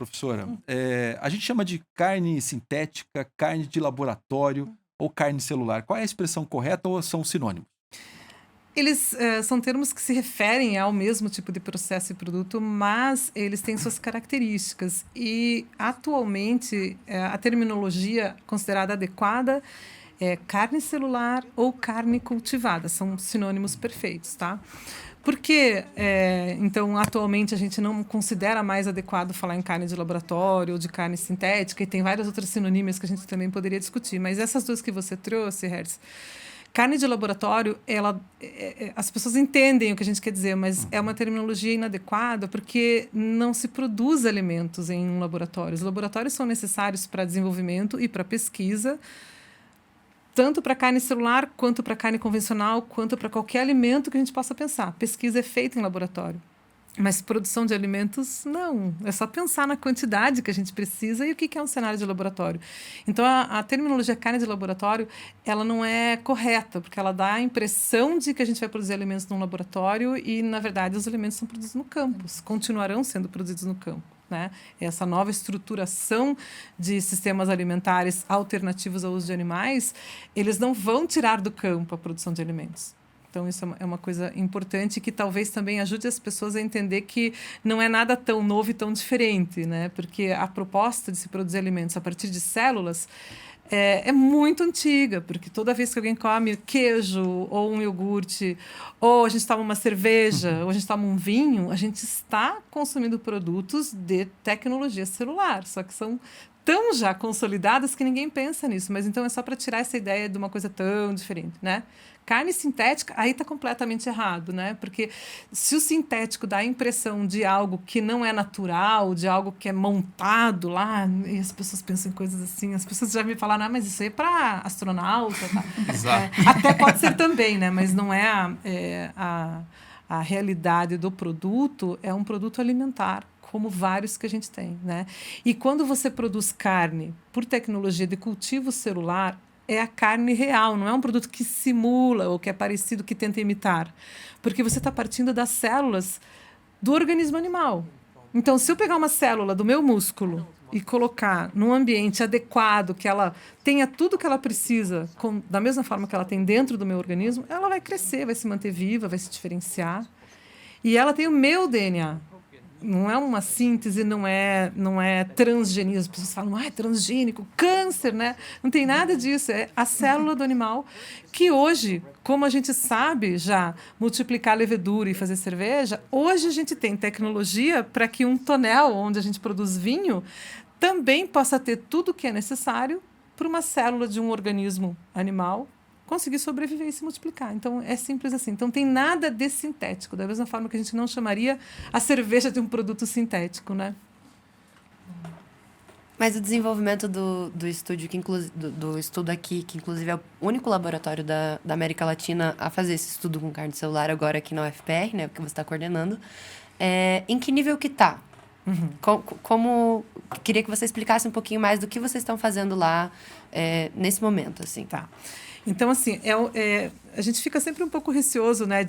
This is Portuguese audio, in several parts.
professora. A gente chama de carne sintética, carne de laboratório ou carne celular. Qual é a expressão correta ou são sinônimos? Eles são termos que se referem ao mesmo tipo de processo e produto, mas eles têm suas características. E, atualmente, a terminologia considerada adequada é carne celular ou carne cultivada. São sinônimos perfeitos, tá? Porque, então, atualmente, a gente não considera mais adequado falar em carne de laboratório ou de carne sintética, e tem várias outras sinonímias que a gente também poderia discutir. Mas essas duas que você trouxe, Hertz, carne de laboratório, as pessoas entendem o que a gente quer dizer, mas é uma terminologia inadequada porque não se produz alimentos em um laboratório. Os laboratórios são necessários para desenvolvimento e para pesquisa, tanto para carne celular, quanto para carne convencional, quanto para qualquer alimento que a gente possa pensar. Pesquisa é feita em laboratório. Mas produção de alimentos, não. É só pensar na quantidade que a gente precisa e o que é um cenário de laboratório. Então, a terminologia carne de laboratório, ela não é correta, porque ela dá a impressão de que a gente vai produzir alimentos num laboratório e, na verdade, os alimentos são produzidos no campo, continuarão sendo produzidos no campo. Né? Essa nova estruturação de sistemas alimentares alternativos ao uso de animais, eles não vão tirar do campo a produção de alimentos. Então, isso é uma coisa importante que talvez também ajude as pessoas a entender que não é nada tão novo e tão diferente, né? Porque a proposta de se produzir alimentos a partir de células é muito antiga, porque toda vez que alguém come queijo ou um iogurte, ou a gente toma uma cerveja, ou a gente toma um vinho, a gente está consumindo produtos de tecnologia celular, só que são tão já consolidadas que ninguém pensa nisso. Mas então é só para tirar essa ideia de uma coisa tão diferente, né? Carne sintética, aí está completamente errado, né? Porque se o sintético dá a impressão de algo que não é natural, de algo que é montado lá, e as pessoas pensam em coisas assim, as pessoas já me falaram, mas isso aí é para astronauta, tá? Exato. Até pode ser também, né? Mas não é a realidade do produto, é um produto alimentar, como vários que a gente tem, né? E quando você produz carne por tecnologia de cultivo celular, é a carne real, não é um produto que simula ou que é parecido, que tenta imitar. Porque você está partindo das células do organismo animal. Então, se eu pegar uma célula do meu músculo e colocar num ambiente adequado, que ela tenha tudo que ela precisa, da mesma forma que ela tem dentro do meu organismo, ela vai crescer, vai se manter viva, vai se diferenciar. E ela tem o meu DNA. Não é uma síntese, não é transgenismo. As pessoas falam, é transgênico, câncer, né? Não tem nada disso. É a célula do animal que hoje, como a gente sabe já multiplicar levedura e fazer cerveja, hoje a gente tem tecnologia para que um tonel onde a gente produz vinho também possa ter tudo o que é necessário para uma célula de um organismo animal conseguir sobreviver e se multiplicar. Então, é simples assim. Então, tem nada de sintético, da mesma forma que a gente não chamaria a cerveja de um produto sintético, né? Mas o desenvolvimento do estúdio, do estudo aqui, que inclusive é o único laboratório da América Latina a fazer esse estudo com carne celular agora aqui na UFPR, né, que você está coordenando, em que nível que está? Queria que você explicasse um pouquinho mais do que vocês estão fazendo lá nesse momento, assim. Tá. Então, assim, a gente fica sempre um pouco receoso, né?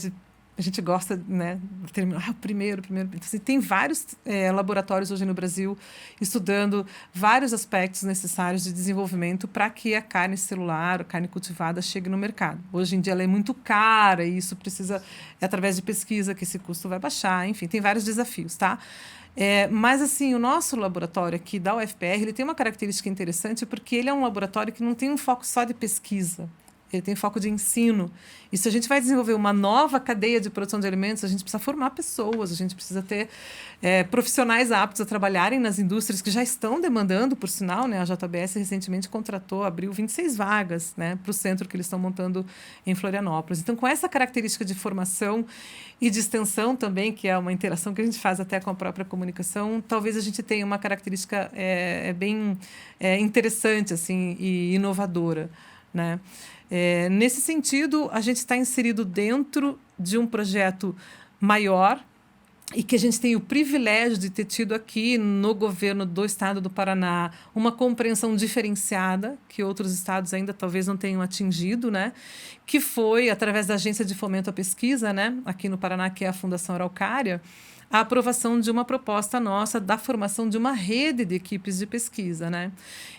A gente gosta, né? De terminar o primeiro. Então, assim, tem vários laboratórios hoje no Brasil estudando vários aspectos necessários de desenvolvimento para que a carne celular, a carne cultivada, chegue no mercado. Hoje em dia ela é muito cara e isso precisa, através de pesquisa, que esse custo vai baixar. Enfim, tem vários desafios, tá? Mas, assim, o nosso laboratório aqui da UFPR, ele tem uma característica interessante porque ele é um laboratório que não tem um foco só de pesquisa. Ele tem foco de ensino. E se a gente vai desenvolver uma nova cadeia de produção de alimentos, a gente precisa formar pessoas, a gente precisa ter profissionais aptos a trabalharem nas indústrias que já estão demandando, por sinal, né? A JBS recentemente abriu 26 vagas, né, para o centro que eles estão montando em Florianópolis. Então, com essa característica de formação e de extensão também, que é uma interação que a gente faz até com a própria comunicação, talvez a gente tenha uma característica bem interessante assim, e inovadora, né? Nesse sentido, a gente está inserido dentro de um projeto maior e que a gente tem o privilégio de ter tido aqui no governo do estado do Paraná uma compreensão diferenciada que outros estados ainda talvez não tenham atingido, né? Que foi através da Agência de Fomento à Pesquisa, né? Aqui no Paraná, que é a Fundação Araucária. a aprovação de uma proposta nossa da formação de uma rede de equipes de pesquisa, né?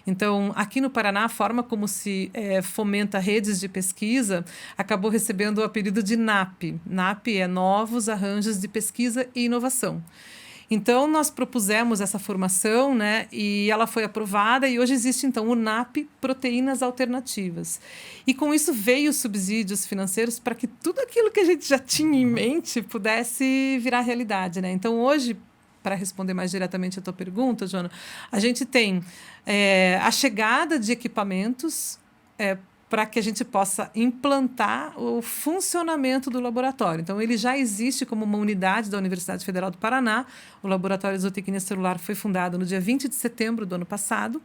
Então, aqui no Paraná, a forma como se fomenta redes de pesquisa acabou recebendo o apelido de NAP. NAP é Novos Arranjos de Pesquisa e Inovação. Então, nós propusemos essa formação, né, e ela foi aprovada, e hoje existe, então, o NAP Proteínas Alternativas. E com isso veio os subsídios financeiros para que tudo aquilo que a gente já tinha em mente pudesse virar realidade, né? Então, hoje, para responder mais diretamente a tua pergunta, Joana, a gente tem a chegada de equipamentos para que a gente possa implantar o funcionamento do laboratório. Então, ele já existe como uma unidade da Universidade Federal do Paraná. O Laboratório de Zootecnia Celular foi fundado no dia 20 de setembro do ano passado.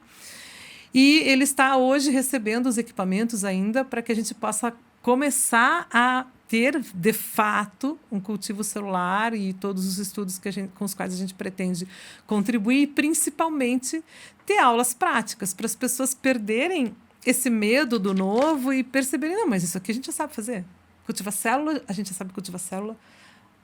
E ele está hoje recebendo os equipamentos ainda para que a gente possa começar a ter, de fato, um cultivo celular e todos os estudos com os quais a gente pretende contribuir, e principalmente ter aulas práticas para as pessoas perderem esse medo do novo e perceberem, não, mas isso aqui a gente já sabe fazer. Cultivar célula, a gente já sabe cultivar célula,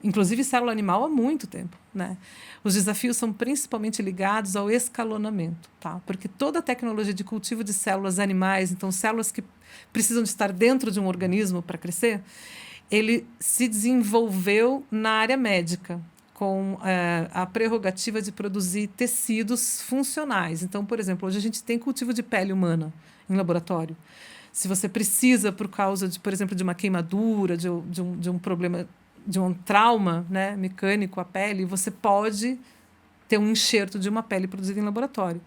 inclusive célula animal há muito tempo, né? Os desafios são principalmente ligados ao escalonamento, tá? Porque toda a tecnologia de cultivo de células animais, então células que precisam de estar dentro de um organismo para crescer, ele se desenvolveu na área médica, com a prerrogativa de produzir tecidos funcionais. Então, por exemplo, hoje a gente tem cultivo de pele humana em laboratório. Se você precisa, por causa, por exemplo, de uma queimadura, de um problema, de um trauma, né, mecânico à pele, você pode ter um enxerto de uma pele produzida em laboratório.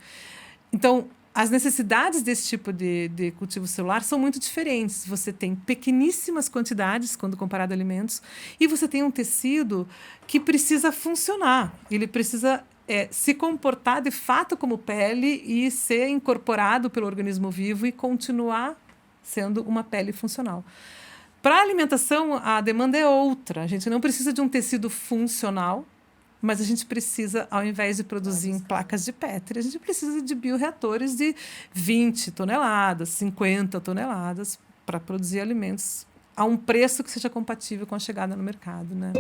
Então, as necessidades desse tipo de cultivo celular são muito diferentes. Você tem pequeníssimas quantidades quando comparado a alimentos, e você tem um tecido que precisa funcionar. Ele precisa se comportar de fato como pele e ser incorporado pelo organismo vivo e continuar sendo uma pele funcional. Para a alimentação, a demanda é outra. A gente não precisa de um tecido funcional, mas a gente precisa, ao invés de produzir em placas de Petri, a gente precisa de bioreatores de 20 toneladas, 50 toneladas, para produzir alimentos a um preço que seja compatível com a chegada no mercado, né?